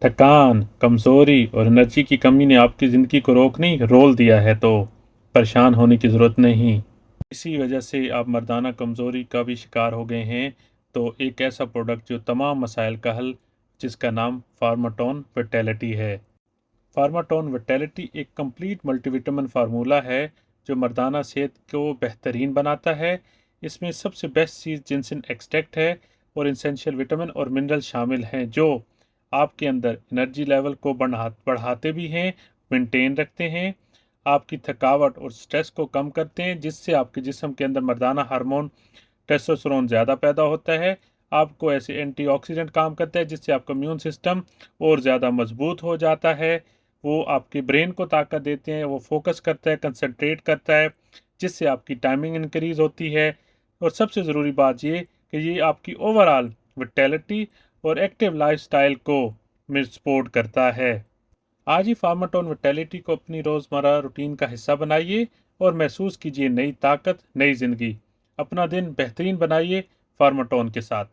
थकान, कमज़ोरी और एनर्जी की कमी ने आपकी ज़िंदगी को रोक नहीं, रोल दिया है, तो परेशान होने की ज़रूरत नहीं। इसी वजह से आप मर्दाना कमज़ोरी का भी शिकार हो गए हैं, तो एक ऐसा प्रोडक्ट जो तमाम मसाइल का हल, जिसका नाम फार्माटोन विटैलिटी है। फार्माटोन विटैलिटी एक कंप्लीट मल्टीविटामिन फार्मूला है जो मर्दाना सेहत को बेहतरीन बनाता है। इसमें सबसे बेस्ट चीज़ जिनसिन एक्सट्रैक्ट है और इसेंशियल विटामिन और मिनरल शामिल हैं जो आपके अंदर एनर्जी लेवल को बढ़ाते भी हैं, मेंटेन रखते हैं, आपकी थकावट और स्ट्रेस को कम करते हैं, जिससे आपके जिस्म के अंदर मर्दाना हार्मोन टेस्टोस्टेरोन ज़्यादा पैदा होता है। आपको ऐसे एंटीऑक्सीडेंट काम करता है जिससे आपका इम्यून सिस्टम और ज़्यादा मजबूत हो जाता है। वो आपके ब्रेन को ताकत देते हैं, वो फोकस करता है, कंसंट्रेट करता है, जिससे आपकी टाइमिंग इंक्रीज़ होती है। और सबसे ज़रूरी बात ये कि ये आपकी ओवरऑल विटैलिटी और एक्टिव लाइफस्टाइल को में सपोर्ट करता है। आज ही फार्माटोन विटैलिटी को अपनी रोज़मर्रा रूटीन का हिस्सा बनाइए और महसूस कीजिए नई ताकत, नई ज़िंदगी। अपना दिन बेहतरीन बनाइए फार्माटोन के साथ।